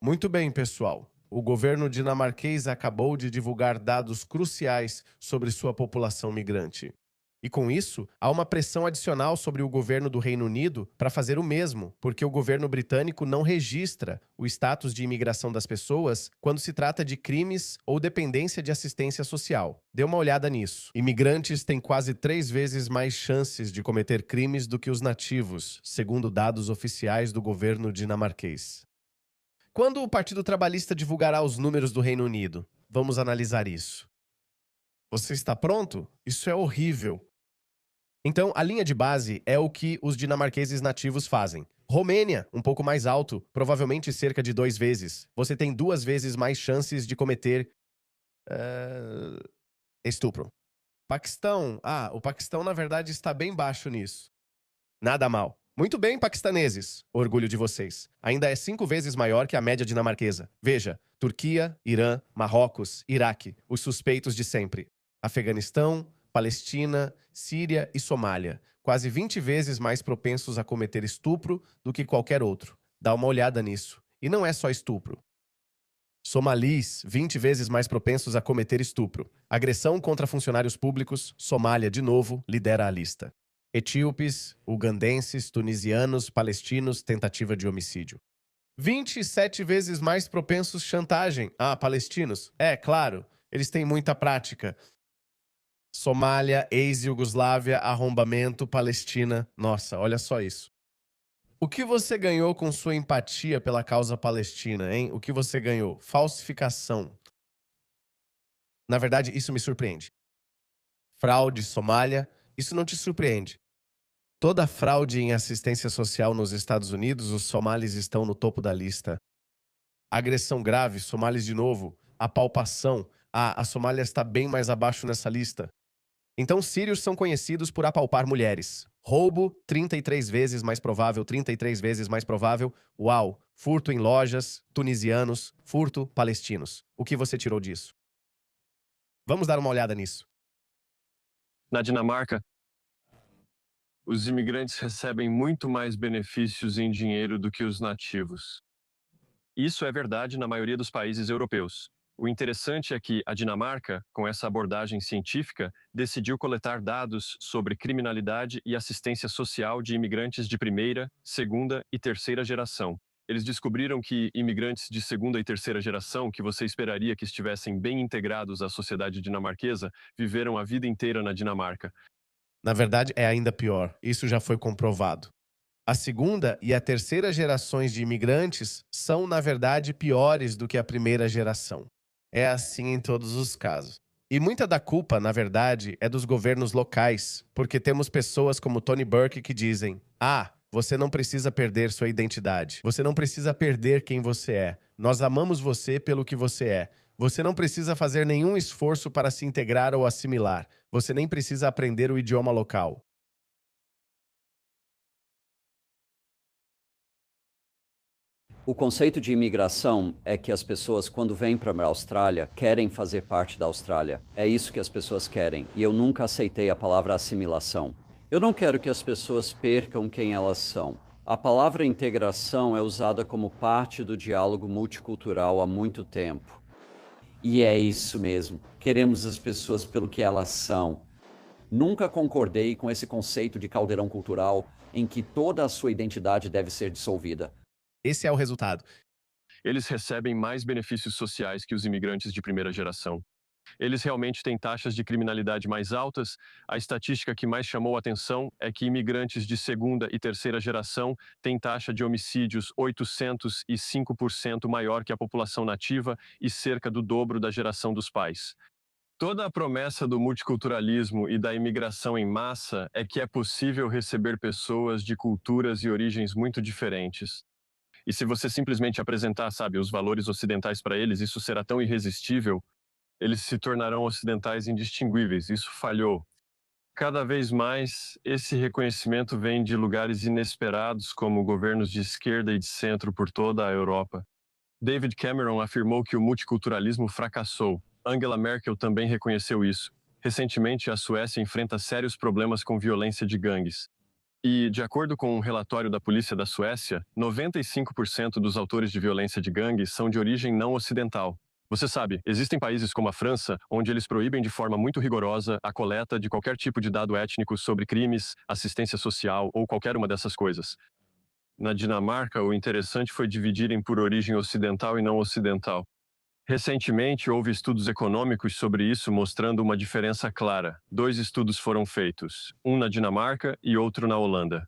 Muito bem, pessoal. O governo dinamarquês acabou de divulgar dados cruciais sobre sua população migrante. E com isso, há uma pressão adicional sobre o governo do Reino Unido para fazer o mesmo, porque o governo britânico não registra o status de imigração das pessoas quando se trata de crimes ou dependência de assistência social. Dê uma olhada nisso. Imigrantes têm quase 3 vezes mais chances de cometer crimes do que os nativos, segundo dados oficiais do governo dinamarquês. Quando o Partido Trabalhista divulgará os números do Reino Unido? Vamos analisar isso. Você está pronto? Isso é horrível. Então, a linha de base é o que os dinamarqueses nativos fazem. Romênia, um pouco mais alto, provavelmente cerca de 2 vezes. Você tem 2 vezes mais chances de cometer estupro. Paquistão, o Paquistão na verdade está bem baixo nisso. Nada mal. Muito bem, paquistaneses. Orgulho de vocês. Ainda é 5 vezes maior que a média dinamarquesa. Veja, Turquia, Irã, Marrocos, Iraque, os suspeitos de sempre. Afeganistão, Palestina, Síria e Somália. Quase 20 vezes mais propensos a cometer estupro do que qualquer outro. Dá uma olhada nisso. E não é só estupro. Somalis, 20 vezes mais propensos a cometer estupro. Agressão contra funcionários públicos, Somália, de novo, lidera a lista. Etíopes, ugandenses, tunisianos, palestinos, tentativa de homicídio. 27 vezes mais propensos chantagem. Palestinos. Claro, eles têm muita prática. Somália, ex-Iugoslávia, arrombamento, Palestina. Nossa, olha só isso. O que você ganhou com sua empatia pela causa palestina, hein? O que você ganhou? Falsificação. Na verdade, isso me surpreende. Fraude, Somália, isso não te surpreende. Toda fraude em assistência social nos Estados Unidos, os somalis estão no topo da lista. Agressão grave, somalis de novo. Apalpação, a Somália está bem mais abaixo nessa lista. Então, sírios são conhecidos por apalpar mulheres. Roubo, 33 vezes mais provável, 33 vezes mais provável. Uau! Furto em lojas, tunisianos, furto, palestinos. O que você tirou disso? Vamos dar uma olhada nisso. Na Dinamarca, os imigrantes recebem muito mais benefícios em dinheiro do que os nativos. Isso é verdade na maioria dos países europeus. O interessante é que a Dinamarca, com essa abordagem científica, decidiu coletar dados sobre criminalidade e assistência social de imigrantes de primeira, segunda e terceira geração. Eles descobriram que imigrantes de segunda e terceira geração, que você esperaria que estivessem bem integrados à sociedade dinamarquesa, viveram a vida inteira na Dinamarca. Na verdade, é ainda pior. Isso já foi comprovado. A segunda e a terceira gerações de imigrantes são, na verdade, piores do que a primeira geração. É assim em todos os casos. E muita da culpa, na verdade, é dos governos locais, porque temos pessoas como Tony Burke que dizem: você não precisa perder sua identidade. Você não precisa perder quem você é. Nós amamos você pelo que você é. Você não precisa fazer nenhum esforço para se integrar ou assimilar. Você nem precisa aprender o idioma local. O conceito de imigração é que as pessoas, quando vêm para a Austrália, querem fazer parte da Austrália. É isso que as pessoas querem. E eu nunca aceitei a palavra assimilação. Eu não quero que as pessoas percam quem elas são. A palavra integração é usada como parte do diálogo multicultural há muito tempo. E é isso mesmo. Queremos as pessoas pelo que elas são. Nunca concordei com esse conceito de caldeirão cultural em que toda a sua identidade deve ser dissolvida. Esse é o resultado. Eles recebem mais benefícios sociais que os imigrantes de primeira geração. Eles realmente têm taxas de criminalidade mais altas. A estatística que mais chamou a atenção é que imigrantes de segunda e terceira geração têm taxa de homicídios 805% maior que a população nativa e cerca do dobro da geração dos pais. Toda a promessa do multiculturalismo e da imigração em massa é que é possível receber pessoas de culturas e origens muito diferentes. E se você simplesmente apresentar, os valores ocidentais para eles, isso será tão irresistível, eles se tornarão ocidentais indistinguíveis. Isso falhou. Cada vez mais, esse reconhecimento vem de lugares inesperados, como governos de esquerda e de centro por toda a Europa. David Cameron afirmou que o multiculturalismo fracassou. Angela Merkel também reconheceu isso. Recentemente, a Suécia enfrenta sérios problemas com violência de gangues. E, de acordo com um relatório da polícia da Suécia, 95% dos autores de violência de gangue são de origem não ocidental. Você sabe, existem países como a França, onde eles proíbem de forma muito rigorosa a coleta de qualquer tipo de dado étnico sobre crimes, assistência social ou qualquer uma dessas coisas. Na Dinamarca, o interessante foi dividirem por origem ocidental e não ocidental. Recentemente, houve estudos econômicos sobre isso mostrando uma diferença clara. 2 estudos foram feitos, um na Dinamarca e outro na Holanda.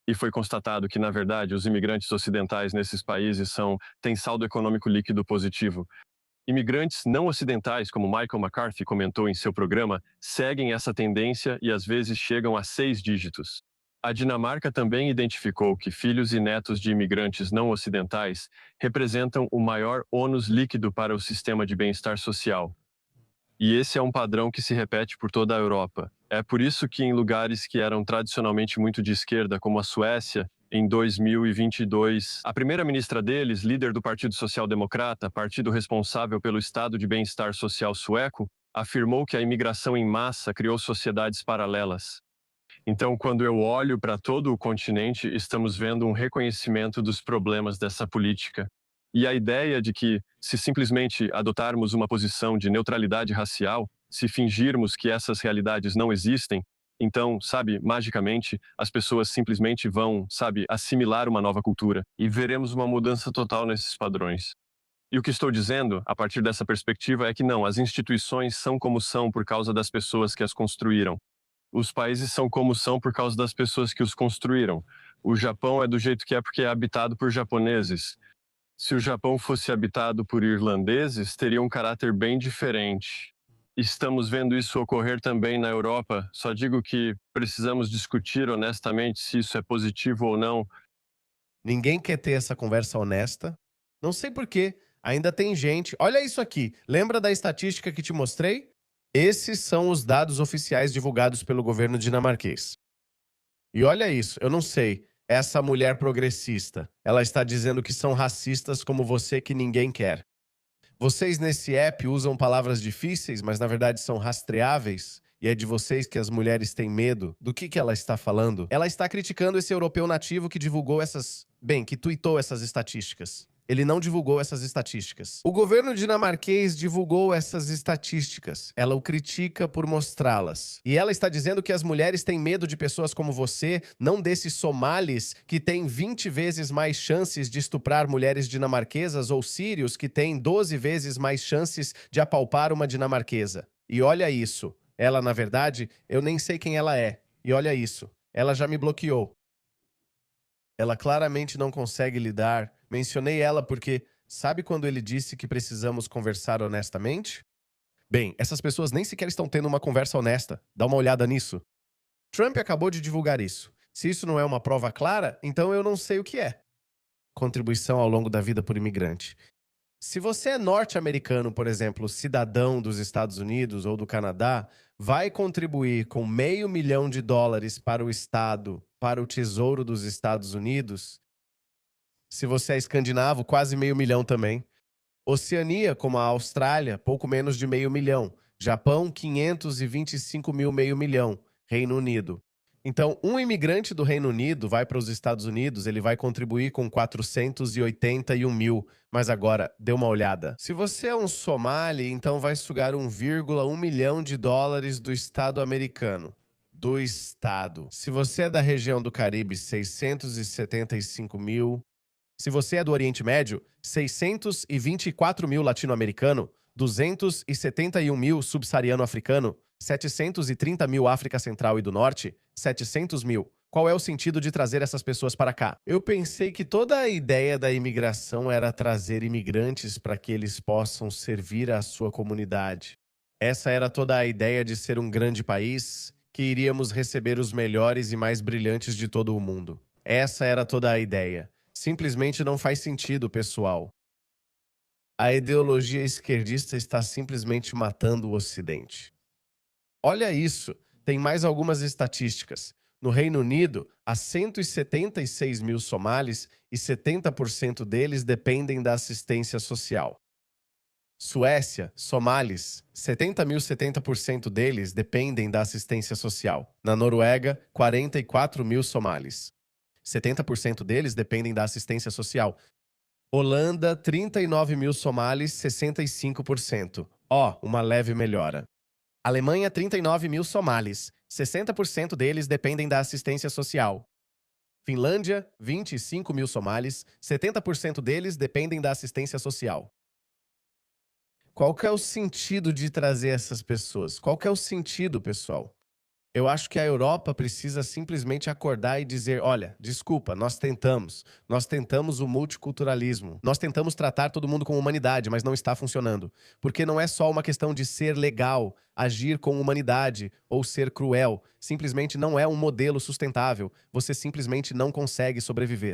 E foi constatado que, na verdade, os imigrantes ocidentais nesses países têm saldo econômico líquido positivo. Imigrantes não ocidentais, como Michael McCarthy comentou em seu programa, seguem essa tendência e às vezes chegam a 6 dígitos. A Dinamarca também identificou que filhos e netos de imigrantes não ocidentais representam o maior ônus líquido para o sistema de bem-estar social. E esse é um padrão que se repete por toda a Europa. É por isso que em lugares que eram tradicionalmente muito de esquerda, como a Suécia, em 2022, a primeira-ministra deles, líder do Partido Social Democrata, partido responsável pelo estado de bem-estar social sueco, afirmou que a imigração em massa criou sociedades paralelas. Então, quando eu olho para todo o continente, estamos vendo um reconhecimento dos problemas dessa política. E a ideia de que, se simplesmente adotarmos uma posição de neutralidade racial, se fingirmos que essas realidades não existem, então, sabe, magicamente, as pessoas simplesmente vão, sabe, assimilar uma nova cultura e veremos uma mudança total nesses padrões. E o que estou dizendo, a partir dessa perspectiva, é que não, as instituições são como são por causa das pessoas que as construíram. Os países são como são por causa das pessoas que os construíram. O Japão é do jeito que é porque é habitado por japoneses. Se o Japão fosse habitado por irlandeses, teria um caráter bem diferente. Estamos vendo isso ocorrer também na Europa. Só digo que precisamos discutir honestamente se isso é positivo ou não. Ninguém quer ter essa conversa honesta. Não sei por quê. Ainda tem gente. Olha isso aqui. Lembra da estatística que te mostrei? Esses são os dados oficiais divulgados pelo governo dinamarquês. E olha isso, eu não sei. Essa mulher progressista, ela está dizendo que são racistas como você que ninguém quer. Vocês nesse app usam palavras difíceis, mas na verdade são rastreáveis. E é de vocês que as mulheres têm medo. Do que ela está falando? Ela está criticando esse europeu nativo que divulgou que tweetou essas estatísticas. Ele não divulgou essas estatísticas. O governo dinamarquês divulgou essas estatísticas. Ela o critica por mostrá-las. E ela está dizendo que as mulheres têm medo de pessoas como você, não desses somalis que têm 20 vezes mais chances de estuprar mulheres dinamarquesas ou sírios que têm 12 vezes mais chances de apalpar uma dinamarquesa. E olha isso. Ela, na verdade, eu nem sei quem ela é. E olha isso. Ela já me bloqueou. Ela claramente não consegue lidar. Mencionei ela porque, sabe quando ele disse que precisamos conversar honestamente? Bem, essas pessoas nem sequer estão tendo uma conversa honesta. Dá uma olhada nisso. Trump acabou de divulgar isso. Se isso não é uma prova clara, então eu não sei o que é. Contribuição ao longo da vida por imigrante. Se você é norte-americano, por exemplo, cidadão dos Estados Unidos ou do Canadá, vai contribuir com $500 milhão para o Estado, para o Tesouro dos Estados Unidos. Se você é escandinavo, quase $500 milhão também. Oceania, como a Austrália, pouco menos de $500 milhão. Japão, 525 mil, $500 milhão. Reino Unido. Então, um imigrante do Reino Unido vai para os Estados Unidos, ele vai contribuir com 481 mil. Mas agora, dê uma olhada. Se você é um somali, então vai sugar $1,1 milhão do Estado americano. Do Estado. Se você é da região do Caribe, 675 mil. Se você é do Oriente Médio, 624 mil latino-americano, 271 mil subsaariano africano, 730 mil África Central e do Norte, 700 mil. Qual é o sentido de trazer essas pessoas para cá? Eu pensei que toda a ideia da imigração era trazer imigrantes para que eles possam servir à sua comunidade. Essa era toda a ideia de ser um grande país, que iríamos receber os melhores e mais brilhantes de todo o mundo. Essa era toda a ideia. Simplesmente não faz sentido, pessoal. A ideologia esquerdista está simplesmente matando o Ocidente. Olha isso, tem mais algumas estatísticas. No Reino Unido, há 176 mil somalis e 70% deles dependem da assistência social. Suécia, somalis, 70% deles dependem da assistência social. Na Noruega, 44 mil somalis. 70% deles dependem da assistência social. Holanda, 39 mil somalis, 65%. Uma leve melhora. Alemanha, 39 mil somalis. 60% deles dependem da assistência social. Finlândia, 25 mil somalis. 70% deles dependem da assistência social. Qual que é o sentido de trazer essas pessoas? Qual que é o sentido, pessoal? Eu acho que a Europa precisa simplesmente acordar e dizer, olha, desculpa, nós tentamos o multiculturalismo, nós tentamos tratar todo mundo com humanidade, mas não está funcionando. Porque não é só uma questão de ser legal, agir com humanidade ou ser cruel, simplesmente não é um modelo sustentável, você simplesmente não consegue sobreviver.